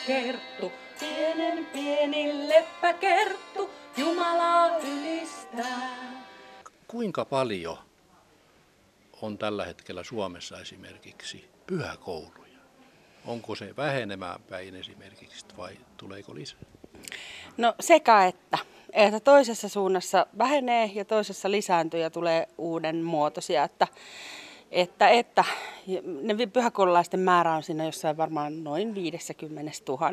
leppäkerttu, pienen pieni leppäkerttu, Jumalaa ylistää. Kuinka paljon on tällä hetkellä Suomessa esimerkiksi pyhäkouluja? Onko se vähenemään päin esimerkiksi vai tuleeko lisää? No sekä että toisessa suunnassa vähenee ja toisessa lisääntyy ja tulee uuden muotoisia, että ne pyhäkoululaisten määrä on siinä jossain varmaan noin 50 000.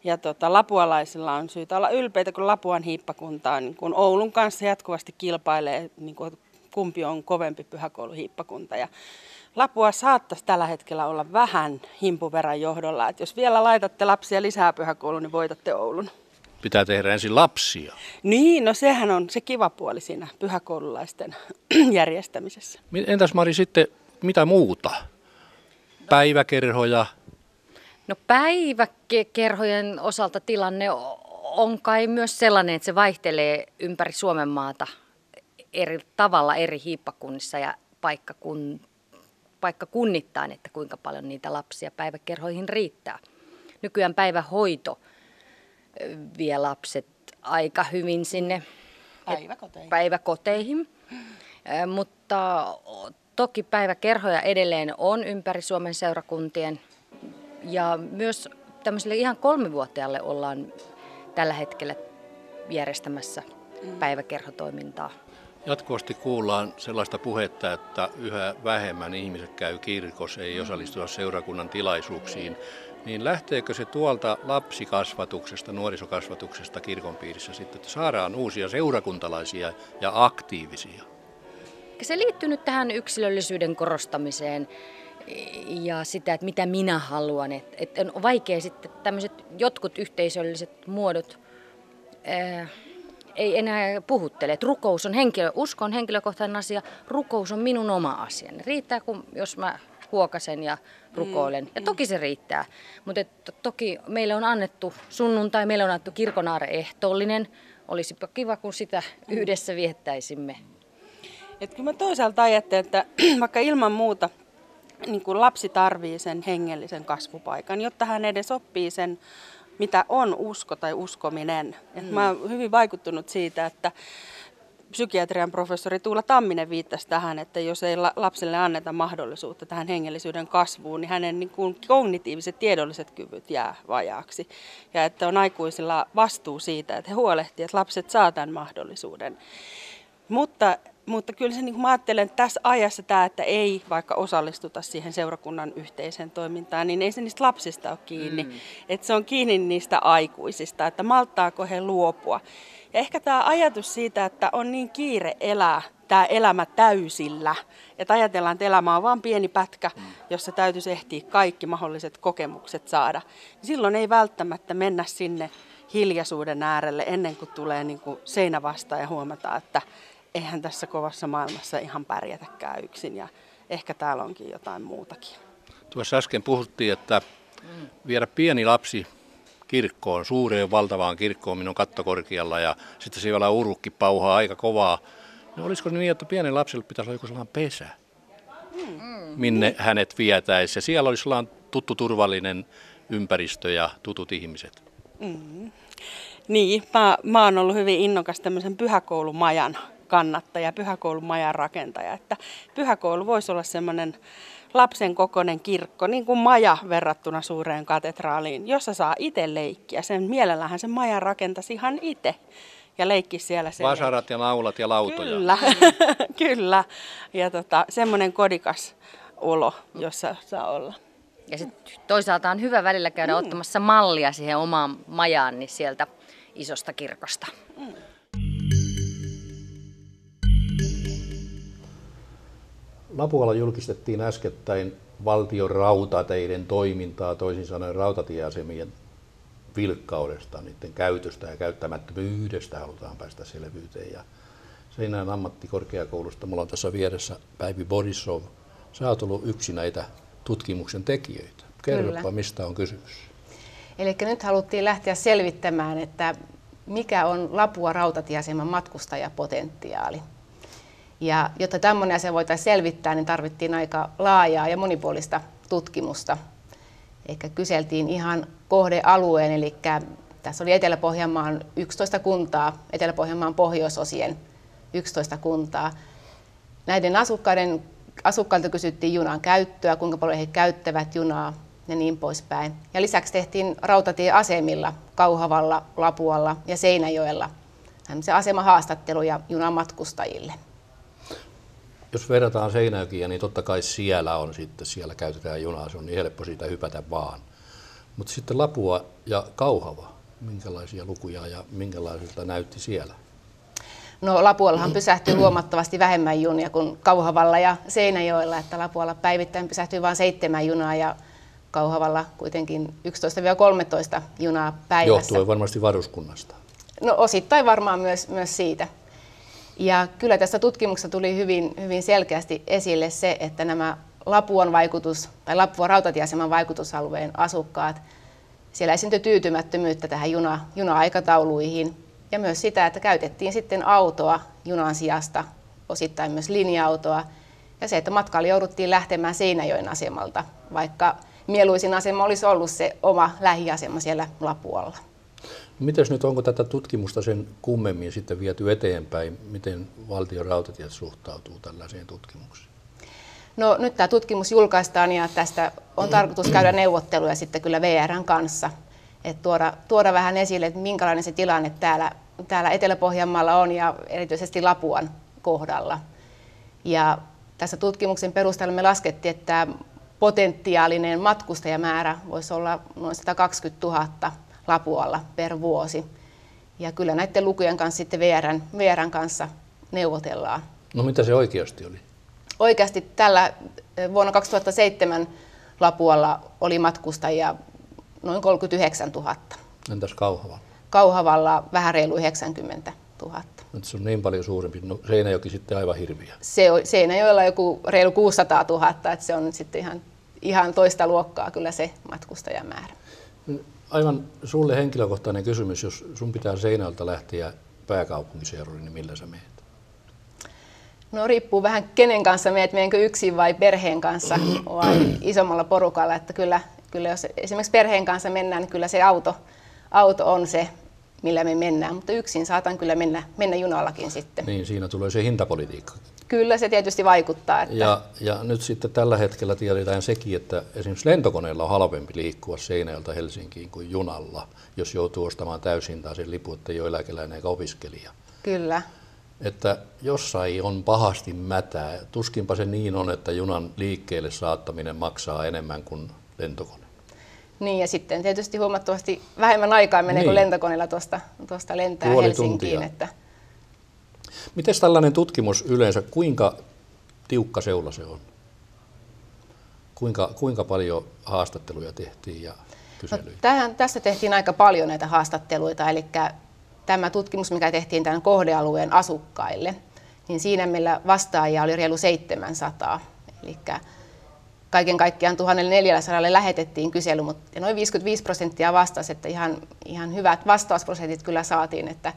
Ja lapualaisilla on syytä olla ylpeitä, kun Lapuan hiippakunta niin kun Oulun kanssa jatkuvasti kilpailee, niin kun, kumpi on kovempi pyhäkouluhiippakunta. Ja Lapua saattaisi tällä hetkellä olla vähän himpun verran johdolla. Että jos vielä laitatte lapsia lisää pyhäkouluun, niin voitatte Oulun. Pitää tehdä ensin lapsia. Niin, no sehän on se kiva puoli siinä pyhäkoululaisten järjestämisessä. Entäs Mari sitten, mitä muuta? Päiväkerhoja? No päiväkerhojen osalta tilanne on kai myös sellainen, että se vaihtelee ympäri Suomen maata eri tavalla eri hiippakunnissa ja paikkakunnittain, että kuinka paljon niitä lapsia päiväkerhoihin riittää. Nykyään päivähoito vie lapset aika hyvin sinne päiväkoteihin. Mutta toki päiväkerhoja edelleen on ympäri Suomen seurakuntien ja myös tämmöiselle ihan 3-vuotiaalle ollaan tällä hetkellä järjestämässä päiväkerhotoimintaa. Jatkuvasti kuullaan sellaista puhetta, että yhä vähemmän ihmiset käy kirkossa, ei osallistua seurakunnan tilaisuuksiin. Niin lähteekö se tuolta lapsikasvatuksesta, nuorisokasvatuksesta kirkon piirissä sitten, että saadaan uusia seurakuntalaisia ja aktiivisia? Se liittyy nyt tähän yksilöllisyyden korostamiseen ja sitä, että mitä minä haluan. Että on vaikea sitten tämmöiset jotkut yhteisölliset muodot ei enää puhuttele. Että rukous on usko on henkilökohtainen asia, rukous on minun oma asiani. Riittää, jos mä huokasen ja rukoilen. Ja toki se riittää. Mutta toki meille on annettu sunnuntai, meille on annettu kirkonaare ehtoollinen. Olisipa kiva, kun sitä yhdessä viettäisimme. Et kyllä mä toisaalta ajattelen, että vaikka ilman muuta niin kun lapsi tarvitsee sen hengellisen kasvupaikan, jotta hän edes oppii sen, mitä on usko tai uskominen. Mä oon hyvin vaikuttunut siitä, että psykiatrian professori Tuula Tamminen viittasi tähän, että jos ei lapselle anneta mahdollisuutta tähän hengellisyyden kasvuun, niin hänen niin kuin kognitiiviset tiedolliset kyvyt jää vajaaksi. Ja että on aikuisilla vastuu siitä, että he huolehtivat, että lapset saa tämän mahdollisuuden. Mutta kyllä se, niin kuin mä ajattelen, että tässä ajassa tämä, että ei vaikka osallistuta siihen seurakunnan yhteiseen toimintaan, niin ei se niistä lapsista ole kiinni. Että se on kiinni niistä aikuisista, että malttaako he luopua. Ja ehkä tämä ajatus siitä, että on niin kiire elää tämä elämä täysillä, että ajatellaan, että elämä on vain pieni pätkä, jossa täytyisi ehtiä kaikki mahdolliset kokemukset saada. Silloin ei välttämättä mennä sinne hiljaisuuden äärelle ennen kuin tulee niin kuin seinä vastaan ja huomataan, että eihän tässä kovassa maailmassa ihan pärjätäkään yksin ja ehkä täällä onkin jotain muutakin. Tuossa äsken puhuttiin, että viedä pieni lapsi kirkkoon, suureen valtavaan kirkkoon, minun kattokorkealla ja sitten siellä urukki pauhaa aika kovaa. No olisiko niin, että pienen lapselle pitäisi olla joku sellainen pesä, minne hänet vietäisi ja siellä olisi sellainen tuttu turvallinen ympäristö ja tutut ihmiset? Niin, mä oon ollut hyvin innokas tämmöisen pyhäkoulumajan kannattaja, pyhäkoulumajan rakentaja, että pyhäkoulu voisi olla semmoinen lapsen kokoinen kirkko, niin kuin maja verrattuna suureen katedraaliin, jossa saa itse leikkiä. Sen mielellähän sen majan rakentaisi ihan itse ja leikki siellä. Vasarat ja naulat ja lautoja. Kyllä, kyllä. Ja semmoinen kodikas olo, jossa saa olla. Ja sitten toisaalta on hyvä välillä käydä ottamassa mallia siihen omaan majaan niin sieltä isosta kirkosta. Lapualla julkistettiin äskettäin valtion rautateiden toimintaa, toisin sanoen rautatieasemien vilkkaudesta, niiden käytöstä ja käyttämättömyydestä halutaan päästä selvyyteen. Ja Seinäjoen ammattikorkeakoulusta, mulla on tässä vieressä Päivi Borisov. Sä oot ollut yksi näitä tutkimuksen tekijöitä. Kerropa, mistä on kysymys. Eli nyt haluttiin lähteä selvittämään, että mikä on Lapua rautatieaseman matkustajapotentiaali. Ja jotta tämmöinen asia voitaisiin selvittää, niin tarvittiin aika laajaa ja monipuolista tutkimusta. Eikä kyseltiin ihan kohdealueen, eli tässä oli Etelä-Pohjanmaan 11 kuntaa, Etelä-Pohjanmaan pohjoisosien 11 kuntaa. Näiden asukkailta kysyttiin junan käyttöä, kuinka paljon he käyttävät junaa ja niin poispäin. Ja lisäksi tehtiin rautatieasemilla Kauhavalla, Lapualla ja Seinäjoella tämmöisiä asemahaastatteluja junamatkustajille. Jos verrataan Seinäjokia, niin totta kai siellä käytetään junaa, se on niin helppo siitä hypätä vaan. Mutta sitten Lapua ja Kauhava, minkälaisia lukuja ja minkälaisilta näytti siellä? No Lapuallahan pysähtyy huomattavasti vähemmän junia kuin Kauhavalla ja Seinäjoella, että Lapualla päivittäin pysähtyy vain 7 junaa ja Kauhavalla kuitenkin 11-13 junaa päivässä. Johtuen varmasti varuskunnasta. No osittain varmaan myös siitä. Ja kyllä tästä tutkimuksesta tuli hyvin selkeästi esille se, että nämä Lapuan rautatieaseman vaikutusalueen asukkaat, siellä esiintyi tyytymättömyyttä tähän juna-aikatauluihin ja myös sitä, että käytettiin sitten autoa junan sijasta, osittain myös linja-autoa. Ja se, että matkalla jouduttiin lähtemään Seinäjoen asemalta, vaikka mieluisin asema olisi ollut se oma lähiasema siellä Lapualla. Mites nyt, onko tätä tutkimusta sen kummemmin sitten viety eteenpäin? Miten Valtion rautatiet suhtautuu tällaiseen tutkimukseen? No nyt tämä tutkimus julkaistaan ja tästä on tarkoitus käydä neuvotteluja sitten kyllä VR:n kanssa. Että tuoda vähän esille, että minkälainen se tilanne täällä Etelä-Pohjanmaalla on ja erityisesti Lapuan kohdalla. Ja tässä tutkimuksen perusteella me laskettiin, että potentiaalinen matkustajamäärä voisi olla noin 120 000 Lapualla per vuosi. Ja kyllä näiden lukujen kanssa sitten VR:n kanssa neuvotellaan. No mitä se oikeasti oli? Oikeasti vuonna 2007 Lapualla oli matkustajia noin 39 000. Entäs Kauhavalla? Kauhavalla vähän reilu 90 000. Nyt se on niin paljon suurempi. No, Seinäjoki sitten aivan hirviä. Seinäjoella joku reilu 600 000, että se on sitten ihan toista luokkaa kyllä se matkustajamäärä. Aivan sulle henkilökohtainen kysymys, jos sun pitää Seinäjoelta lähteä pääkaupunkiseudulle, niin millä sä meet? No riippuu vähän kenen kanssa meet, menenkö yksin vai perheen kanssa vai isommalla porukalla. Että kyllä jos esimerkiksi perheen kanssa mennään, niin kyllä se auto on se, millä me mennään. Mutta yksin saatan kyllä mennä junallakin sitten. Niin, siinä tulee se hintapolitiikka. Kyllä se tietysti vaikuttaa. Että Ja nyt sitten tällä hetkellä tiedetään sekin, että esimerkiksi lentokoneella on halvempi liikkua Seinäjoelta Helsinkiin kuin junalla, jos joutuu ostamaan täyshintaisen lipun, että ei ole eläkeläinen eikä opiskelija. Kyllä. Että jossain on pahasti mätää. Tuskinpa se niin on, että junan liikkeelle saattaminen maksaa enemmän kuin lentokone. Niin ja sitten tietysti huomattavasti vähemmän aikaa menee, kun lentokoneella tuosta lentää puoli Helsinkiin. Tuntia. Miten tällainen tutkimus yleensä, kuinka tiukka seula se on? Kuinka paljon haastatteluja tehtiin ja kyselyitä? No, tässä tehtiin aika paljon näitä haastatteluita, eli tämä tutkimus, mikä tehtiin tämän kohdealueen asukkaille, niin siinä meillä vastaajia oli reilu 700. Eli kaiken kaikkiaan 1400 lähetettiin kysely, mutta noin 55% vastasi, että ihan hyvät vastausprosentit kyllä saatiin, että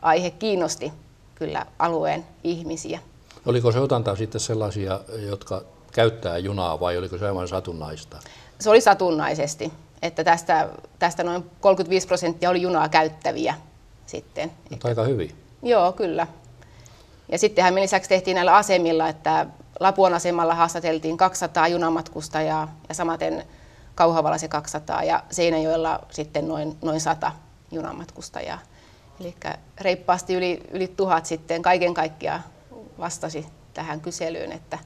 aihe kiinnosti kyllä alueen ihmisiä. Oliko se otanta sitten sellaisia, jotka käyttää junaa vai oliko se aivan satunnaista? Se oli satunnaisesti, että tästä noin 35% oli junaa käyttäviä sitten. Mutta aika hyvin. Joo, kyllä. Ja sittenhän me lisäksi tehtiin näillä asemilla, että Lapuan asemalla haastateltiin 200 junamatkustajaa ja samaten Kauhavalla se 200 ja Seinäjoella sitten noin 100 junamatkustajaa. Eli reippaasti yli 1000 sitten kaiken kaikkiaan vastasi tähän kyselyyn, että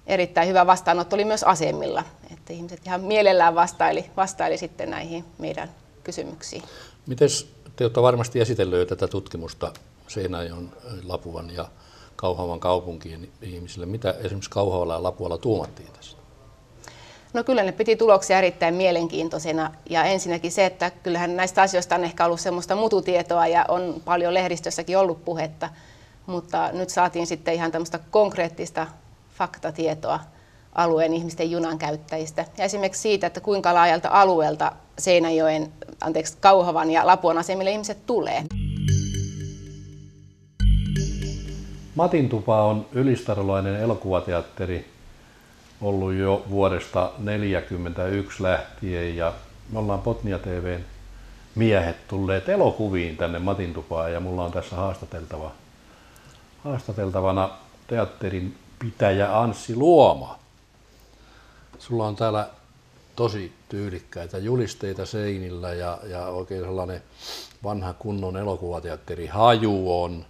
erittäin hyvä vastaanotto oli myös asemilla, että ihmiset ihan mielellään vastaili sitten näihin meidän kysymyksiin. Mites te olette varmasti esitellyt tätä tutkimusta Seinäjoen, Lapuan ja Kauhavan kaupunkien ihmisille. Mitä esimerkiksi Kauhavalla ja Lapualla tuumattiin tästä? No kyllä ne piti tuloksia erittäin mielenkiintoisena ja ensinnäkin se, että kyllähän näistä asioista on ehkä ollut semmoista mututietoa ja on paljon lehdistössäkin ollut puhetta, mutta nyt saatiin sitten ihan tämmöistä konkreettista faktatietoa alueen ihmisten junan käyttäjistä. Ja esimerkiksi siitä, että kuinka laajalta alueelta Kauhavan ja Lapuan asemille ihmiset tulee. Matintupa on ylistarolainen elokuvateatteri, ollut jo vuodesta 1941 lähtien ja me ollaan Botnia TV:n miehet tulleet elokuviin tänne Matintupaan ja mulla on tässä haastateltavana teatterin pitäjä Anssi Luoma. Sulla on täällä tosi tyylikkäitä julisteita seinillä ja oikein sellainen vanha kunnon elokuvateatteri haju on,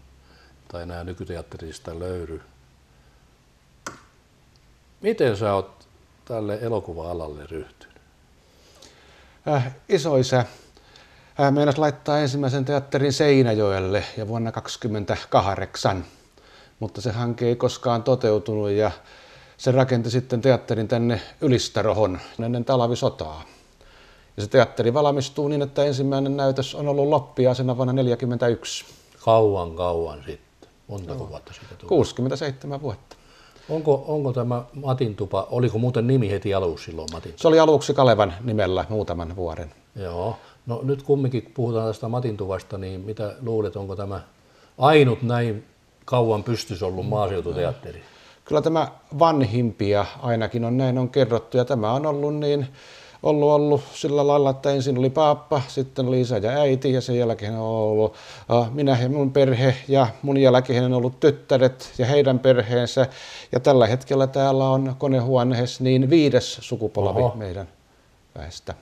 tai nämä nykyteatterista löydy. Miten sä oot tälle elokuva-alalle ryhtynyt? Isoisä meinasi laittaa ensimmäisen teatterin Seinäjoelle ja vuonna 1928, mutta se hanke ei koskaan toteutunut ja se rakenti sitten teatterin tänne Ylistarohon ennen talvisotaa. Ja se teatteri valmistuu niin, että ensimmäinen näytös on ollut loppiaisena vuonna 1941. Kauan sitten. Montako vuotta siitä tuli? 67 vuotta. Onko tämä Matintupa, oliko muuten nimi heti alussa silloin Matintupa? Se oli aluksi Kalevan nimellä muutaman vuoden. Joo. No nyt kumminkin puhutaan tästä Matintuvasta, niin mitä luulet, onko tämä ainut näin kauan pystyssä ollut maaseututeatteri? Kyllä tämä vanhimpia ainakin on näin on kerrottu ja tämä on ollut sillä lailla, että ensin oli paappa, sitten oli isä ja äiti ja sen jälkeen on ollut minä ja mun perhe ja mun jälkeen on ollut tyttäret ja heidän perheensä ja tällä hetkellä täällä on konehuoneessa niin 5. sukupolvi meidän väestä.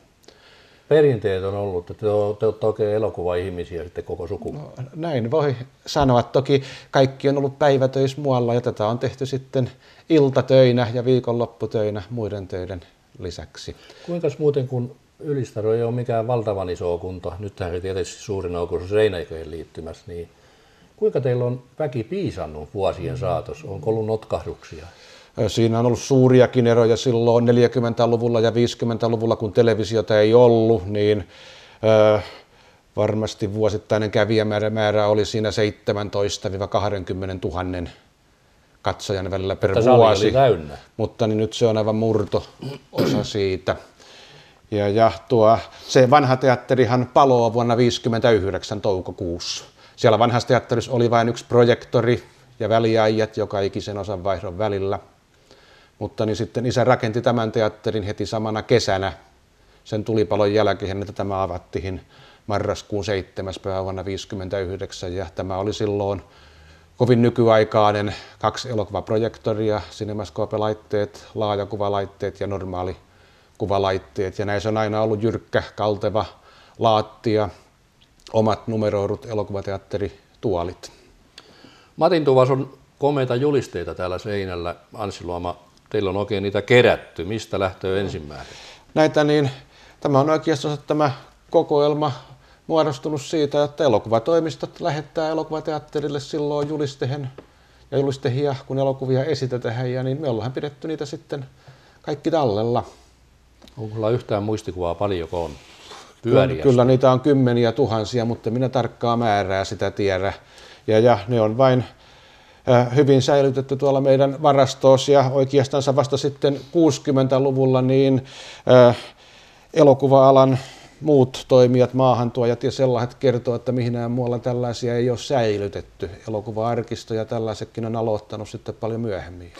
Perinteet on ollut, että te olette oikein elokuva-ihmisiä sitten koko suku. No, näin voi sanoa. Toki kaikki on ollut päivätöissä muualla ja tätä on tehty sitten iltatöinä ja viikonlopputöinä muiden töiden lisäksi. Kuinka muuten, kun Ylistaro ei ole mikään valtavan iso kunta, nythän se tietysti suurin on Seinäjoen liittymässä, niin kuinka teillä on väki piisannut vuosien saatossa? Onko ollut notkahduksia? Siinä on ollut suuriakin eroja silloin 40-luvulla ja 50-luvulla, kun televisiota ei ollut, niin varmasti vuosittainen kävijämäärä oli siinä 17 000–20 000 katsojan välillä per vuosi. Oli täynnä. Mutta niin nyt se on aivan murto-osa siitä. Ja se vanha teatterihan paloi vuonna 1959 toukokuussa. Siellä vanhassa teatterissa oli vain yksi projektori ja väliäijät joka ikisen osan vaihdon välillä. Mutta niin sitten isä rakenti tämän teatterin heti samana kesänä sen tulipalon jälkeen, että tämä avattiin marraskuun 7. päivä vuonna 1959 ja tämä oli silloin kovin nykyaikainen 2 elokuvaprojektoria, CinemaScope-laitteet, laajakuvalaitteet ja normaalikuvalaitteet ja näissä on aina ollut jyrkkä, kalteva laattia, omat numeroidut elokuvateatterituolit. Matintuvassa on komeita julisteita täällä seinällä. Anssi Luoma, teillä on oikein niitä kerätty. Mistä lähtee ensimmäinen? Tämä on oikeastaan tämä kokoelma muodostunut siitä, että elokuvatoimistot lähettää elokuvateatterille silloin julistehen ja julistehia, kun elokuvia esitetään, ja niin me ollaan pidetty niitä sitten kaikki tallella. Onko sulla yhtään muistikuvaa paljonko on? Kyllä niitä on kymmeniä tuhansia, mutta minä tarkkaa määrää sitä tiedä. Ja ne on vain hyvin säilytetty tuolla meidän varastossa ja oikeastaan vasta sitten 60-luvulla niin elokuva-alan muut toimijat, maahantuojat ja sellaiset kertoo, että mihinään muualla tällaisia ei ole säilytetty. Elokuva-arkisto ja tällaisetkin on aloittanut sitten paljon myöhemmin.